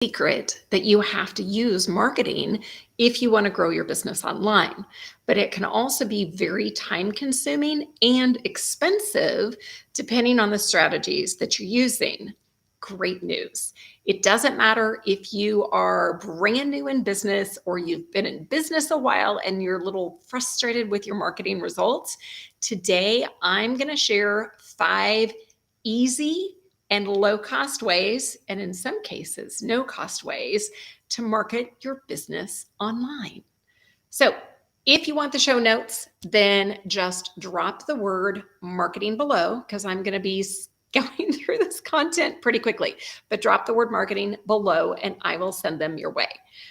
secret that you have to use marketing if you want to grow your business online. But it can also be very time consuming and expensive depending on the strategies that you're using. Great news. It doesn't matter if you are brand new in business or you've been in business a while and you're a little frustrated with your marketing results. Today, I'm going to share 5 easy and low-cost ways, and in some cases, no-cost ways to market your business online. So if you want the show notes, then just drop the word marketing below, because I'm going to be going through this content pretty quickly, but drop the word marketing below and I will send them your way.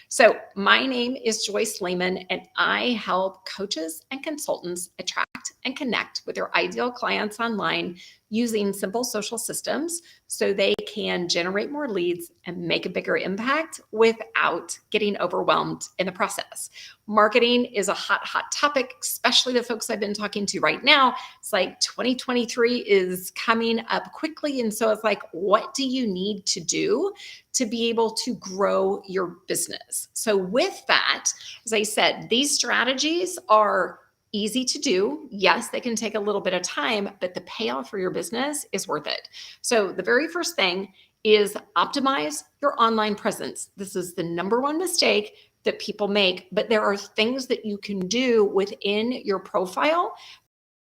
So my name is Joyce Lehman and I help coaches and consultants attract and connect with their ideal clients online using simple social systems so they can generate more leads and make a bigger impact without getting overwhelmed in the process. Marketing is a hot topic, especially the folks I've been talking to right now. It's like 2023 is coming up quickly. And so it's like, what do you need to do to be able to grow your business? So with that, as I said, these strategies are easy to do. Yes, they can take a little bit of time, but the payoff for your business is worth it. So the very first thing is optimize your online presence. This is the number one mistake that people make, but there are things that you can do within your profile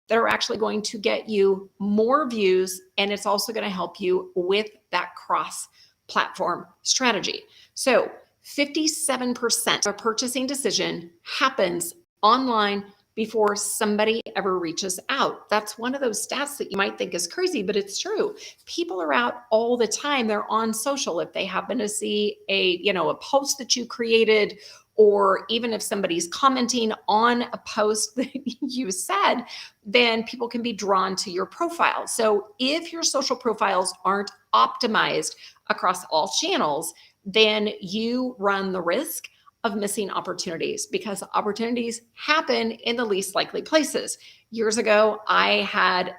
that are actually going to get you more views, and it's also going to help you with that cross-platform strategy. So 57% of a purchasing decision happens online before somebody ever reaches out. That's one of those stats that you might think is crazy, but it's true. People are out all the time. They're on social. If they happen to see a post that you created, or even if somebody's commenting on a post that you said, then people can be drawn to your profile. So if your social profiles aren't optimized across all channels, then you run the risk of missing opportunities, because opportunities happen in the least likely places. Years ago, I had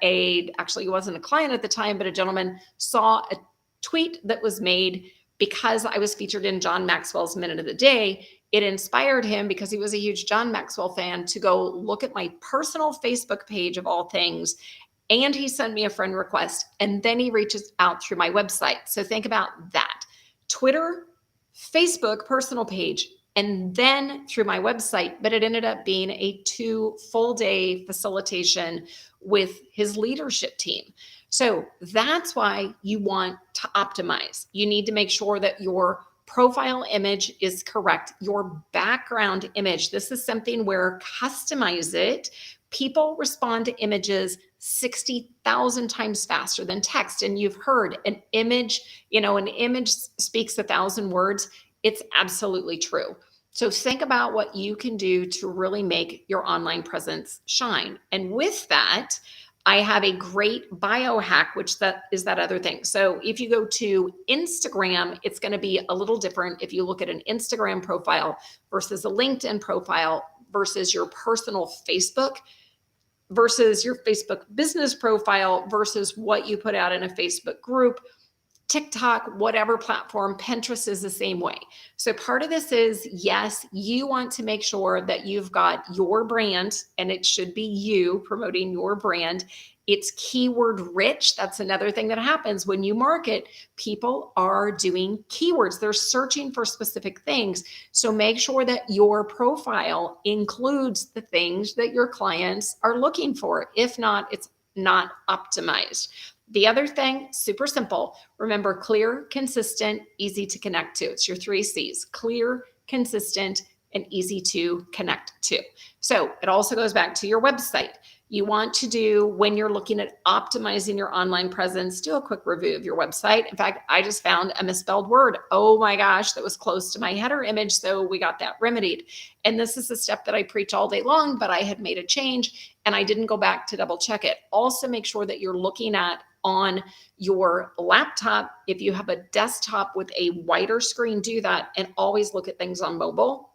actually it wasn't a client at the time, but a gentleman saw a tweet that was made because I was featured in John Maxwell's Minute of the Day. It inspired him, because he was a huge John Maxwell fan, to go look at my personal Facebook page of all things. And he sent me a friend request, and then he reaches out through my website. So think about that. Twitter, Facebook personal page, and then through my website, but it ended up being a 2 full-day facilitation with his leadership team. So that's why you want to optimize. You need to make sure that your profile image is correct. Your background image, this is something where customize it. People respond to images 60,000 times faster than text. And you've heard an image speaks 1,000 words. It's absolutely true. So think about what you can do to really make your online presence shine. And with that, I have a great biohack, which is that other thing. So if you go to Instagram, it's going to be a little different. If you look at an Instagram profile versus a LinkedIn profile versus your personal Facebook versus your Facebook business profile versus what you put out in a Facebook group, TikTok, whatever platform, Pinterest is the same way. So part of this is, yes, you want to make sure that you've got your brand, and it should be you promoting your brand. It's keyword rich. That's another thing that happens when you market. People are doing keywords. They're searching for specific things. So make sure that your profile includes the things that your clients are looking for. If not, it's not optimized. The other thing, super simple. Remember, clear, consistent, easy to connect to. It's your 3 C's: clear, consistent, and easy to connect to. So it also goes back to your website. You want to do, when you're looking at optimizing your online presence, do a quick review of your website. In fact, I just found a misspelled word. Oh my gosh, that was close to my header image. So we got that remedied. And this is a step that I preach all day long, but I had made a change and I didn't go back to double check it. Also make sure that you're looking at on your laptop. If you have a desktop with a wider screen, do that, and always look at things on mobile,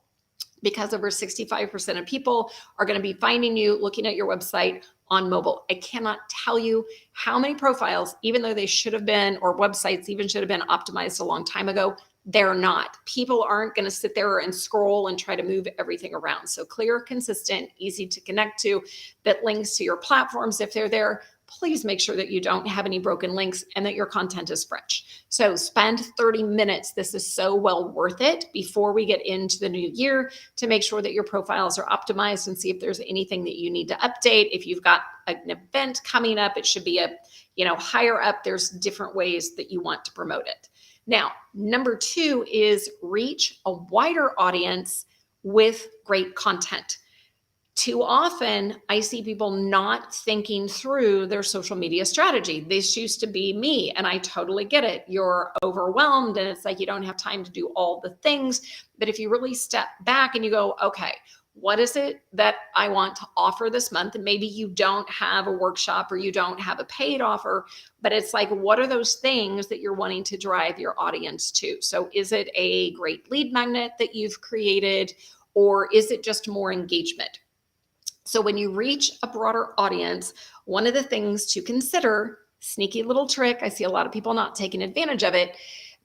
because over 65% of people are going to be finding you looking at your website on mobile. I cannot tell you how many profiles, even though they should have been, or websites even should have been optimized a long time ago, They're not. People aren't going to sit there and scroll and try to move everything around. So clear, consistent, easy to connect to, that links to your platforms if they're there. Please make sure that you don't have any broken links and that your content is fresh. So spend 30 minutes. This is so well worth it before we get into the new year to make sure that your profiles are optimized and see if there's anything that you need to update. If you've got an event coming up, it should be higher up. There's different ways that you want to promote it. Now, number 2 is reach a wider audience with great content. Too often, I see people not thinking through their social media strategy. This used to be me, and I totally get it. You're overwhelmed, and it's like you don't have time to do all the things. But if you really step back and you go, okay, what is it that I want to offer this month? And maybe you don't have a workshop or you don't have a paid offer, but it's like, what are those things that you're wanting to drive your audience to? So is it a great lead magnet that you've created, or is it just more engagement? So when you reach a broader audience, one of the things to consider, sneaky little trick, I see a lot of people not taking advantage of it,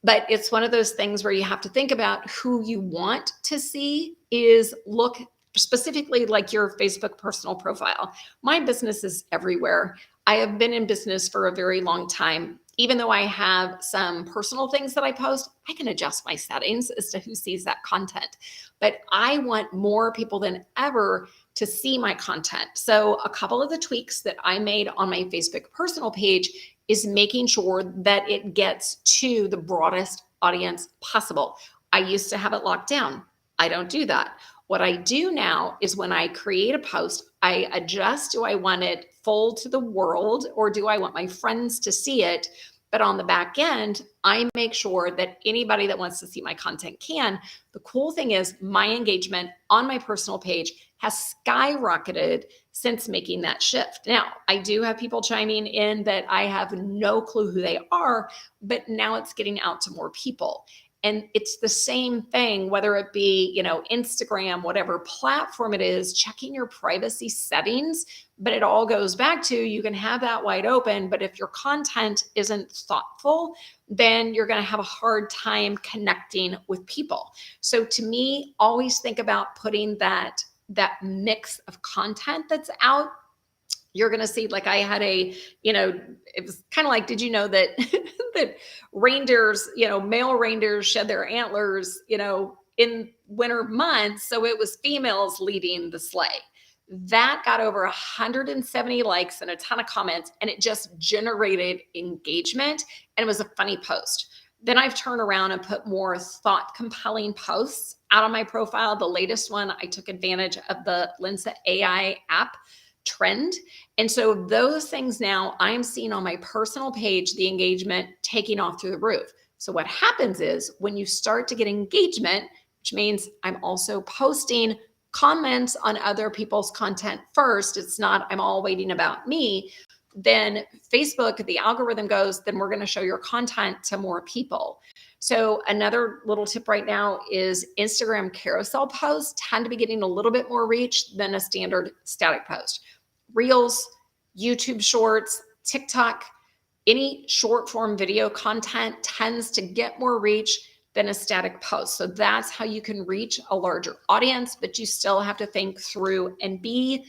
but it's one of those things where you have to think about who you want to see is look specifically like your Facebook personal profile. My business is everywhere. I have been in business for a very long time. Even though I have some personal things that I post, I can adjust my settings as to who sees that content. But I want more people than ever to see my content. So a couple of the tweaks that I made on my Facebook personal page is making sure that it gets to the broadest audience possible. I used to have it locked down. I don't do that. What I do now is when I create a post, I adjust, do I want it full to the world or do I want my friends to see it? But on the back end, I make sure that anybody that wants to see my content can. The cool thing is my engagement on my personal page has skyrocketed since making that shift. Now, I do have people chiming in that I have no clue who they are, but now it's getting out to more people. And it's the same thing, whether it be, Instagram, whatever platform it is, checking your privacy settings, but it all goes back to you can have that wide open, but if your content isn't thoughtful, then you're going to have a hard time connecting with people. So to me, always think about putting that mix of content that's out. You're going to see, like I had it was kind of like, did you know that that reindeers, male reindeers shed their antlers, in winter months. So it was females leading the sleigh. That got over 170 likes and a ton of comments, and it just generated engagement. And it was a funny post. Then I've turned around and put more thought compelling posts out on my profile. The latest one, I took advantage of the Lensa AI app trend. And so those things now I'm seeing on my personal page, the engagement taking off through the roof. So what happens is when you start to get engagement, which means I'm also posting comments on other people's content first, it's not I'm all waiting about me, then Facebook, the algorithm goes, then we're going to show your content to more people. So another little tip right now is Instagram carousel posts tend to be getting a little bit more reach than a standard static post. Reels, YouTube shorts, TikTok, any short form video content tends to get more reach than a static post. So that's how you can reach a larger audience, but you still have to think through and be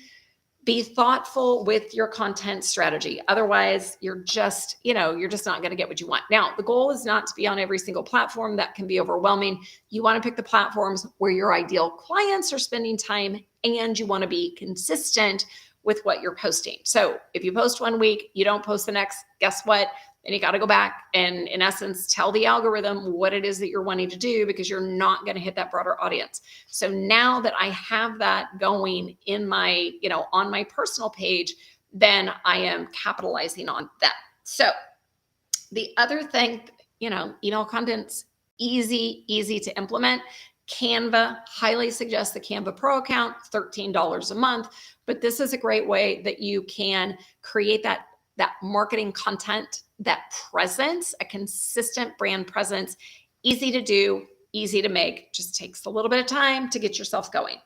thoughtful with your content strategy. Otherwise, you're just not going to get what you want. Now, the goal is not to be on every single platform. That can be overwhelming. You want to pick the platforms where your ideal clients are spending time, and you want to be consistent with what you're posting. So if you post one week, you don't post the next, guess what? Then you got to go back and, in essence, tell the algorithm what it is that you're wanting to do, because you're not going to hit that broader audience. So now that I have that going in my, on my personal page, then I am capitalizing on that. So the other thing, email content's easy to implement. Canva, highly suggest the Canva Pro account, $13 a month. But this is a great way that you can create that marketing content, that presence, a consistent brand presence, easy to do, easy to make, just takes a little bit of time to get yourself going.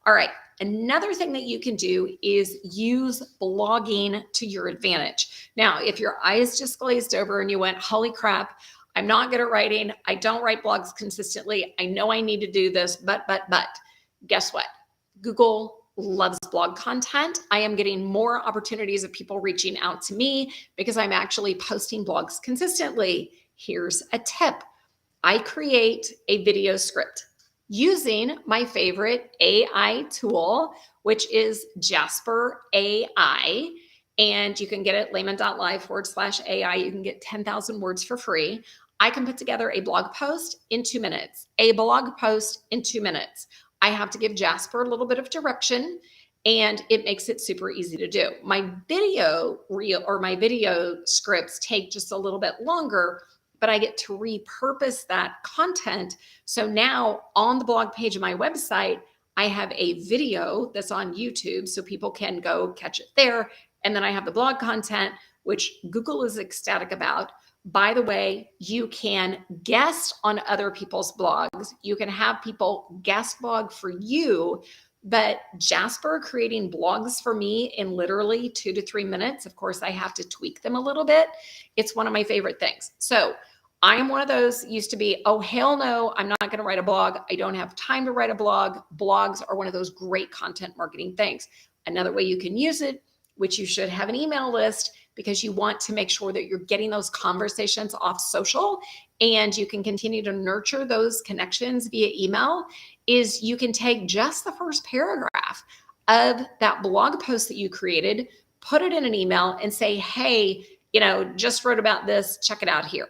All right. Another thing that you can do is use blogging to your advantage. Now, if your eyes just glazed over and you went, holy crap, I'm not good at writing. I don't write blogs consistently. I know I need to do this, but guess what? Google loves blog content. I am getting more opportunities of people reaching out to me because I'm actually posting blogs consistently. Here's a tip. I create a video script using my favorite AI tool, which is Jasper AI. And you can get it layman.live/AI. You can get 10,000 words for free. I can put together a blog post in 2 minutes, I have to give Jasper a little bit of direction, and it makes it super easy to do. My video reel or my video scripts take just a little bit longer, but I get to repurpose that content. So now on the blog page of my website, I have a video that's on YouTube so people can go catch it there. And then I have the blog content, which Google is ecstatic about. By the way, you can guest on other people's blogs. You can have people guest blog for you, but Jasper creating blogs for me in literally 2 to 3 minutes. Of course, I have to tweak them a little bit. It's one of my favorite things. So I am one of those used to be, oh, hell no, I'm not going to write a blog. I don't have time to write a blog. Blogs are one of those great content marketing things. Another way you can use it, which you should have an email list because you want to make sure that you're getting those conversations off social and you can continue to nurture those connections via email, is you can take just the first paragraph of that blog post that you created, put it in an email and say, hey, just wrote about this, check it out here.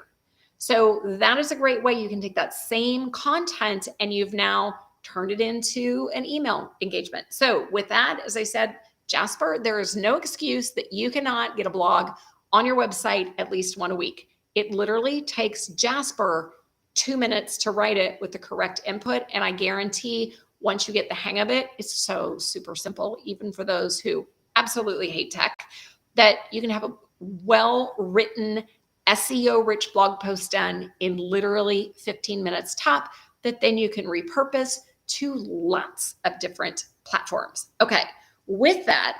So that is a great way you can take that same content and you've now turned it into an email engagement. So with that, as I said, Jasper, there is no excuse that you cannot get a blog on your website at least one a week. It literally takes Jasper 2 minutes to write it with the correct input. And I guarantee once you get the hang of it, it's so super simple, even for those who absolutely hate tech, that you can have a well-written SEO-rich blog post done in literally 15 minutes top that then you can repurpose to lots of different platforms. Okay. With that,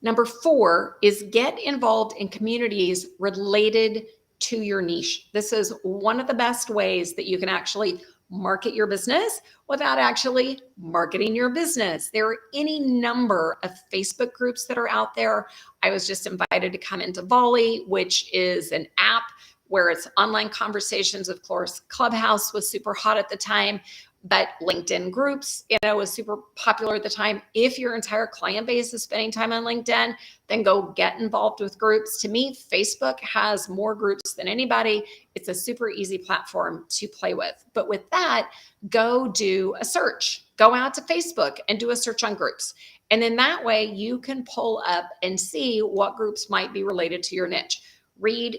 number 4 is get involved in communities related to your niche. This is one of the best ways that you can actually market your business without actually marketing your business. There are any number of Facebook groups that are out there. I was just invited to come into 𝗧𝗏, which is an app where it's online conversations. Of course, Clubhouse was super hot at the time, but LinkedIn groups, was super popular at the time. If your entire client base is spending time on LinkedIn, then go get involved with groups. To me, Facebook has more groups than anybody. It's a super easy platform to play with. But with that, go do a search. Go out to Facebook and do a search on groups. And then that way you can pull up and see what groups might be related to your niche.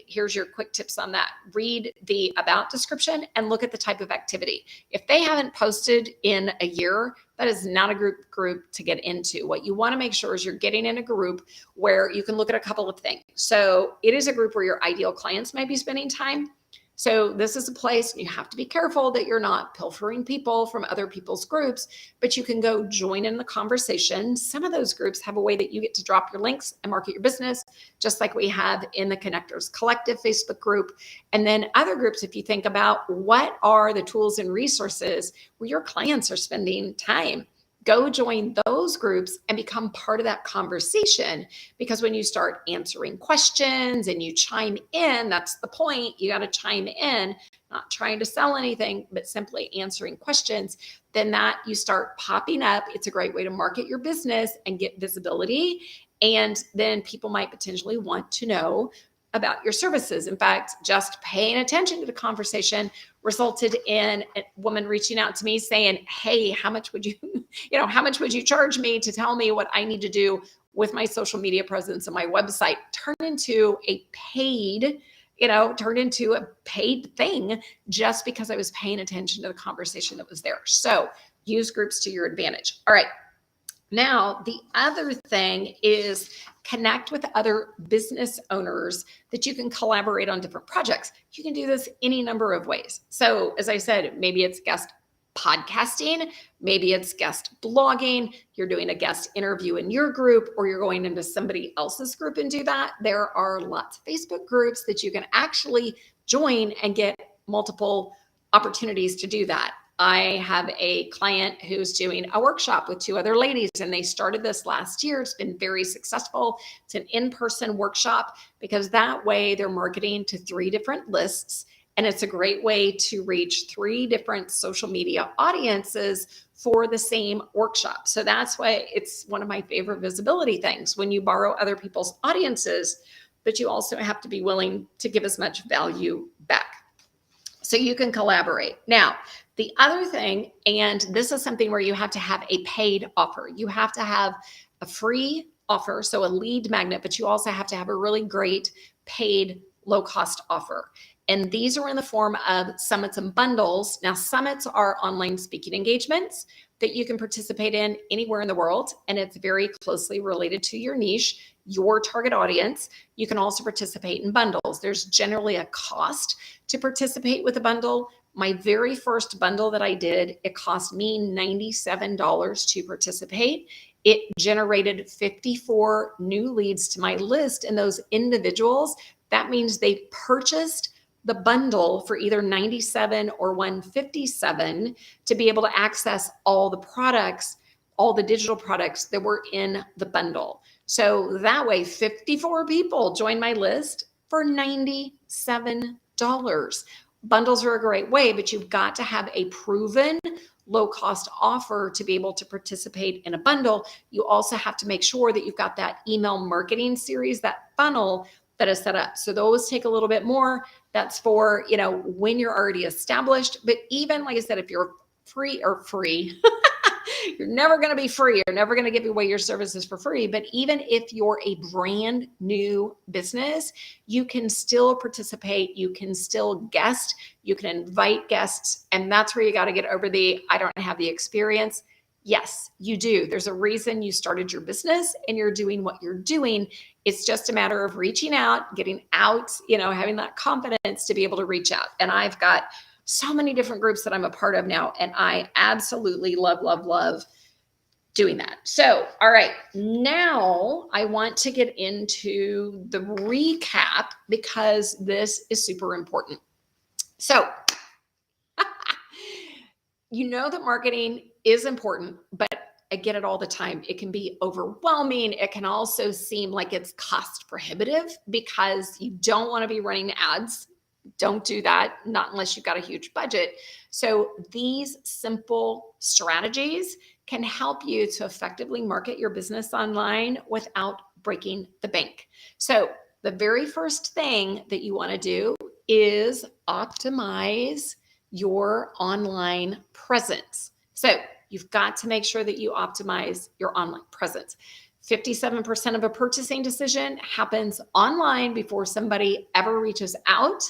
Here's your quick tips on that. Read the about description and look at the type of activity. If they haven't posted in a year, that is not a group to get into. What you want to make sure is you're getting in a group where you can look at a couple of things. So it is a group where your ideal clients might be spending time. So this is a place you have to be careful that you're not pilfering people from other people's groups, but you can go join in the conversation. Some of those groups have a way that you get to drop your links and market your business, just like we have in the Connectors Collective Facebook group. And then other groups, if you think about what are the tools and resources where your clients are spending time, go join those groups and become part of that conversation. Because when you start answering questions and you chime in, that's the point. You got to chime in, not trying to sell anything, but simply answering questions. Then that you start popping up. It's a great way to market your business and get visibility. And then people might potentially want to know about your services. In fact, just paying attention to the conversation resulted in a woman reaching out to me saying, hey, how much would you charge me to tell me what I need to do with my social media presence and my website? Turned into a paid thing just because I was paying attention to the conversation that was there. So use groups to your advantage. All right. Now, the other thing is connect with other business owners that you can collaborate on different projects. You can do this any number of ways. So as I said, maybe it's guest podcasting, maybe it's guest blogging, you're doing a guest interview in your group, or you're going into somebody else's group and do that. There are lots of Facebook groups that you can actually join and get multiple opportunities to do that. I have a client who's doing a workshop with 2 other ladies, and they started this last year. It's been very successful. It's an in-person workshop because that way they're marketing to 3 different lists, and it's a great way to reach 3 different social media audiences for the same workshop. So that's why it's one of my favorite visibility things, when you borrow other people's audiences, but you also have to be willing to give as much value back. So you can collaborate. Now, the other thing, and this is something where you have to have a paid offer. You have to have a free offer, so a lead magnet, but you also have to have a really great paid low-cost offer. And these are in the form of summits and bundles. Now, summits are online speaking engagements that you can participate in anywhere in the world, and it's very closely related to your niche, your target audience. You can also participate in bundles. There's generally a cost to participate with a bundle. My very first bundle that I did, it cost me $97 to participate. It generated 54 new leads to my list, and those individuals, that means they purchased the bundle for either $97 or $157 to be able to access all the products, all the digital products that were in the bundle. So that way, 54 people joined my list for $97. Bundles are a great way, but you've got to have a proven low-cost offer to be able to participate in a bundle. You also have to make sure that you've got that email marketing series, that funnel that is set up. So those take a little bit more. That's for, when you're already established. But even, like I said, if you're free, you're never going to be free. You're never going to give away your services for free. But even if you're a brand new business, you can still participate. You can still guest. You can invite guests. And that's where you got to get over the, I don't have the experience. Yes, you do. There's a reason you started your business and you're doing what you're doing. It's just a matter of reaching out, getting out, having that confidence to be able to reach out. And I've got so many different groups that I'm a part of now, and I absolutely love doing that. So, all right, now I want to get into the recap because this is super important. So, you know that marketing is important, but I get it all the time. It can be overwhelming. It can also seem like it's cost prohibitive because you don't want to be running ads. Don't do that, not unless you've got a huge budget. So these simple strategies can help you to effectively market your business online without breaking the bank. So the very first thing that you want to do is optimize your online presence. So you've got to make sure that you optimize your online presence. 57% of a purchasing decision happens online before somebody ever reaches out.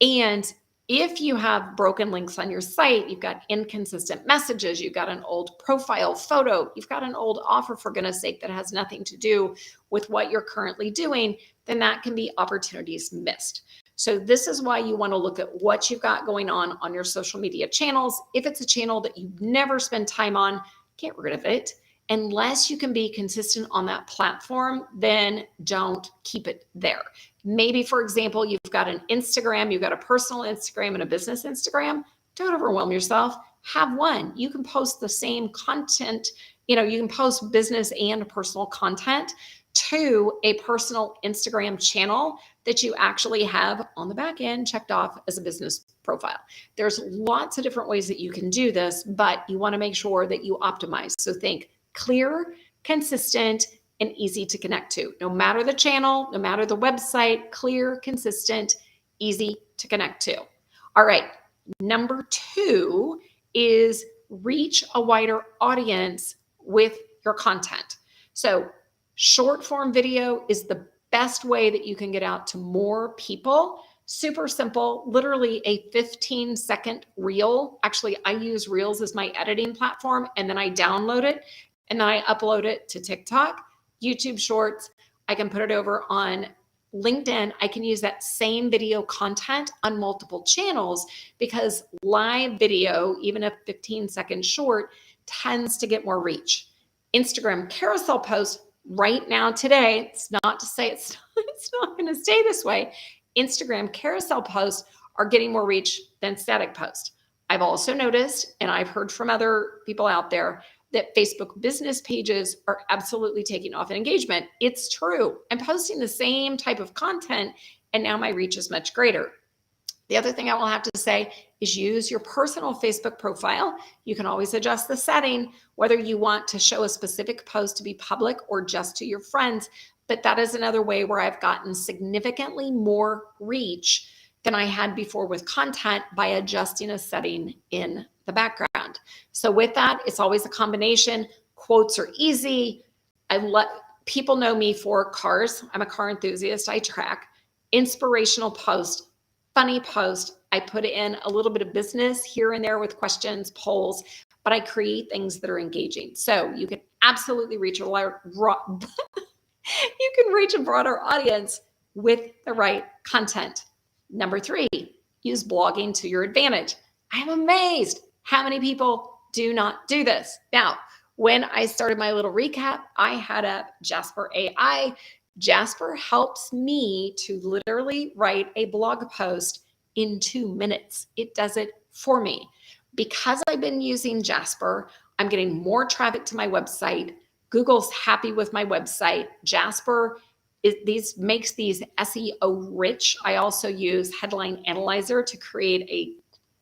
And if you have broken links on your site, you've got inconsistent messages, you've got an old profile photo, you've got an old offer, for goodness sake, that has nothing to do with what you're currently doing, then that can be opportunities missed. So this is why you want to look at what you've got going on your social media channels. If it's a channel that you never spend time on, get rid of it. Unless you can be consistent on that platform, then don't keep it there. Maybe, for example, you've got an Instagram, you've got a personal Instagram and a business Instagram. Don't overwhelm yourself. Have one. You can post the same content. You can post business and personal content to a personal Instagram channel that you actually have on the back end checked off as a business profile. There's lots of different ways that you can do this, but you want to make sure that you optimize. So think clear, consistent, and easy to connect to. No matter the channel, no matter the website, clear, consistent, easy to connect to. All right, number 2 is reach a wider audience with your content. So short form video is the best way that you can get out to more people. Super simple, literally a 15-second reel. Actually, I use Reels as my editing platform, and then I download it, and then I upload it to TikTok, YouTube Shorts. I can put it over on LinkedIn. I can use that same video content on multiple channels because live video, even a 15-second short, tends to get more reach. Instagram carousel posts right now today, it's not to say it's not going to stay this way. Instagram carousel posts are getting more reach than static posts. I've also noticed, and I've heard from other people out there, that Facebook business pages are absolutely taking off in engagement. It's true. I'm posting the same type of content, and now my reach is much greater. The other thing I will have to say is use your personal Facebook profile. You can always adjust the setting, whether you want to show a specific post to be public or just to your friends. But that is another way where I've gotten significantly more reach than I had before with content by adjusting a setting in the background. So with that, it's always a combination. Quotes are easy. People know me for cars. I'm a car enthusiast. I track inspirational posts, funny post. I put in a little bit of business here and there with questions, polls, but I create things that are engaging. So you can absolutely reach a broader audience with the right content. Number 3, use blogging to your advantage. I'm amazed how many people do not do this. Now, when I started my little recap, I had up Jasper AI. Jasper helps me to literally write a blog post in 2 minutes. It does it for me. Because I've been using Jasper, I'm getting more traffic to my website. Google's happy with my website. Jasper makes these SEO rich. I also use Headline Analyzer to create a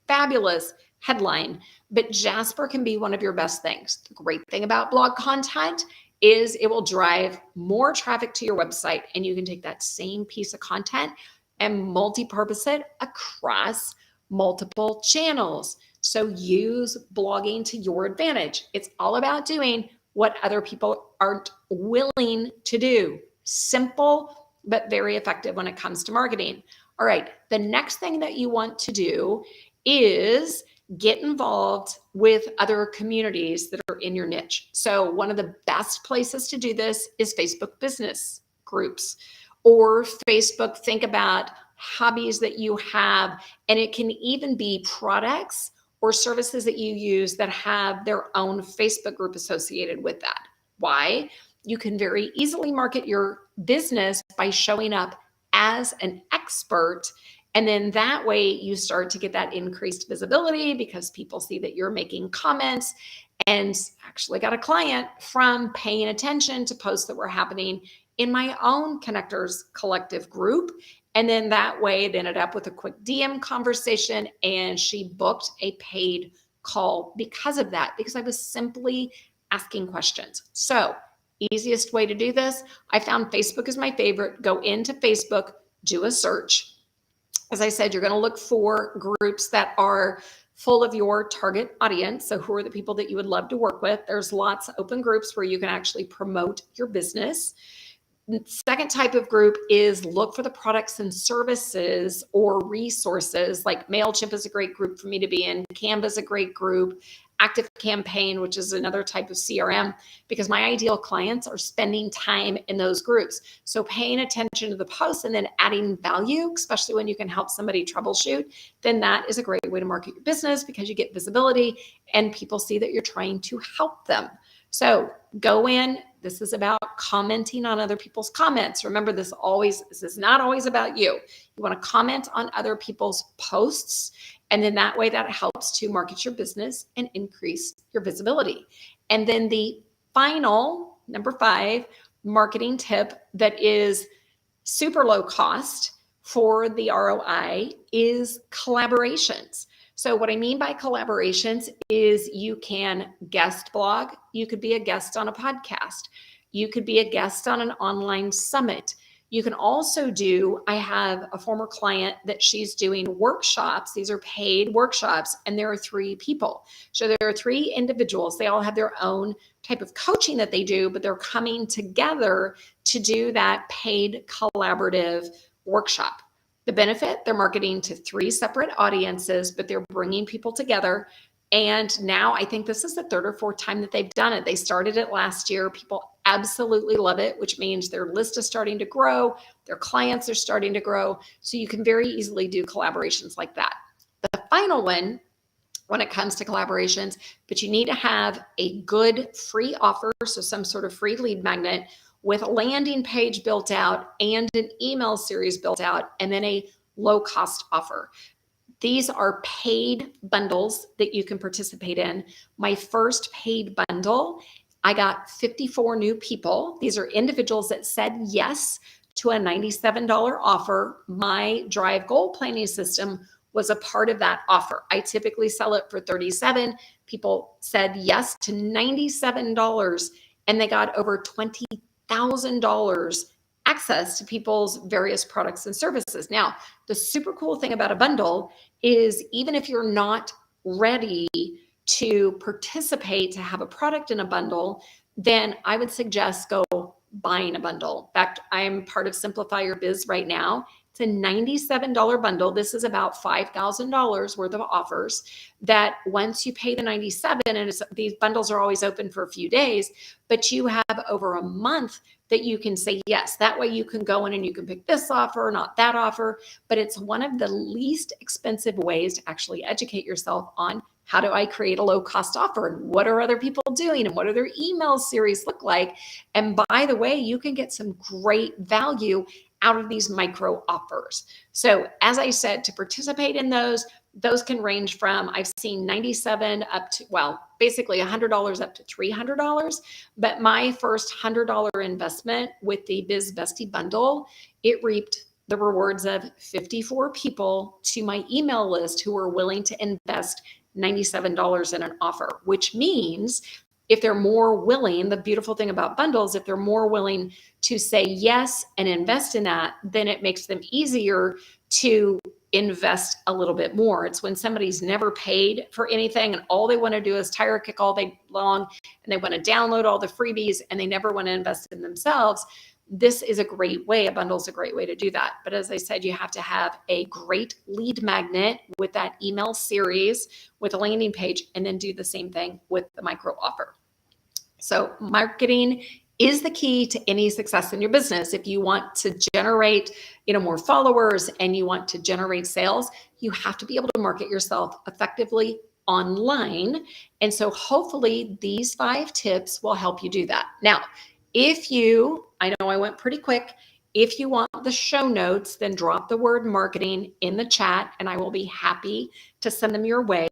fabulous headline, but Jasper can be one of your best things. The great thing about blog content is it will drive more traffic to your website, and you can take that same piece of content and multi-purpose it across multiple channels. So use blogging to your advantage. It's all about doing what other people aren't willing to do. Simple, but very effective when it comes to marketing. All right, the next thing that you want to do is get involved with other communities that are in your niche. So one of the best places to do this is Facebook business groups or Facebook. Think about hobbies that you have, and it can even be products or services that you use that have their own Facebook group associated with that. Why? You can very easily market your business by showing up as an expert. And then that way you start to get that increased visibility because people see that you're making comments. And actually got a client from paying attention to posts that were happening in my own Connectors Collective group. And then that way it ended up with a quick DM conversation, and she booked a paid call because of that, because I was simply asking questions. So easiest way to do this, I found Facebook is my favorite. Go into Facebook, do a search. As I said, you're going to look for groups that are full of your target audience. So who are the people that you would love to work with? There's lots of open groups where you can actually promote your business. The second type of group is look for the products and services or resources. Like MailChimp is a great group for me to be in. Canva is a great group. ActiveCampaign, which is another type of CRM, because my ideal clients are spending time in those groups. So paying attention to the posts and then adding value, especially when you can help somebody troubleshoot, then that is a great way to market your business because you get visibility and people see that you're trying to help them. So go in. This is about commenting on other people's comments. Remember, this is not always about you. You want to comment on other people's posts, and then that way that helps to market your business and increase your visibility. And then the final, number 5, marketing tip that is super low cost for the ROI is collaborations. So what I mean by collaborations is you can guest blog. You could be a guest on a podcast. You could be a guest on an online summit. You can also I have a former client that she's doing workshops. These are paid workshops, and there are 3 people. So there are 3 individuals. They all have their own type of coaching that they do, but they're coming together to do that paid collaborative workshop. The benefit, they're marketing to 3 separate audiences, but they're bringing people together. And now I think this is the 3rd or 4th time that they've done it. They started it last year. People absolutely love it, which means their list is starting to grow. Their clients are starting to grow. So you can very easily do collaborations like that. The final one, when it comes to collaborations, but you need to have a good free offer, so some sort of free lead magnet with a landing page built out and an email series built out, and then a low cost offer. These are paid bundles that you can participate in. My first paid bundle, I got 54 new people. These are individuals that said yes to a $97 offer. My Drive goal planning system was a part of that offer. I typically sell it for $37. People said yes to $97, and they got over $20,000 access to people's various products and services. Now, the super cool thing about a bundle is even if you're not ready to participate to have a product in a bundle, then I would suggest go buying a bundle. In fact, I'm part of Simplify Your Biz right now. It's a $97 bundle. This is about $5,000 worth of offers that once you pay the $97, and these bundles are always open for a few days, but you have over a month that you can say yes. That way you can go in and you can pick this offer, not that offer, but it's one of the least expensive ways to actually educate yourself on how do I create a low cost offer and what are other people doing and what do their email series look like? And by the way, you can get some great value out of these micro offers. So as I said, to participate in those can range from, I've seen 97 up to, well, basically $100 up to $300. But my first $100 investment with the Biz Bestie bundle, it reaped the rewards of 54 people to my email list who were willing to invest $97 in an offer, which means if they're more willing, the beautiful thing about bundles, if they're more willing to say yes and invest in that, then it makes them easier to invest a little bit more. It's when somebody's never paid for anything and all they want to do is tire kick all day long and they want to download all the freebies and they never want to invest in themselves. This is a great way. A bundle is a great way to do that. But as I said, you have to have a great lead magnet with that email series with a landing page, and then do the same thing with the micro offer. So marketing is the key to any success in your business. If you want to generate, more followers and you want to generate sales, you have to be able to market yourself effectively online. And so hopefully these 5 tips will help you do that. Now, I know I went pretty quick. If you want the show notes, then drop the word marketing in the chat and I will be happy to send them your way.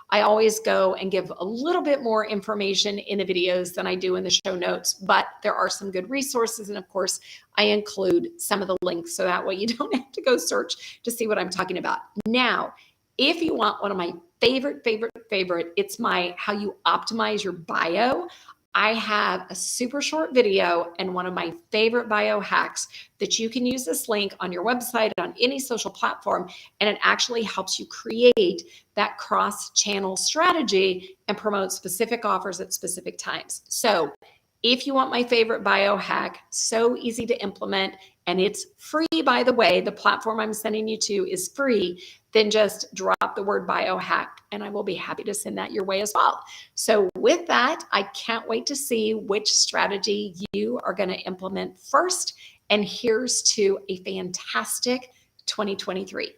I always go and give a little bit more information in the videos than I do in the show notes, but there are some good resources. And of course, I include some of the links so that way you don't have to go search to see what I'm talking about. Now, if you want one of my favorite, it's my how you optimize your bio. I have a super short video and one of my favorite bio hacks that you can use this link on your website, on any social platform, and it actually helps you create that cross-channel strategy and promote specific offers at specific times. So if you want my favorite bio hack, so easy to implement, and it's free, by the way, the platform I'm sending you to is free, then just drop the word biohack and I will be happy to send that your way as well. So with that, I can't wait to see which strategy you are going to implement first. And here's to a fantastic 2023.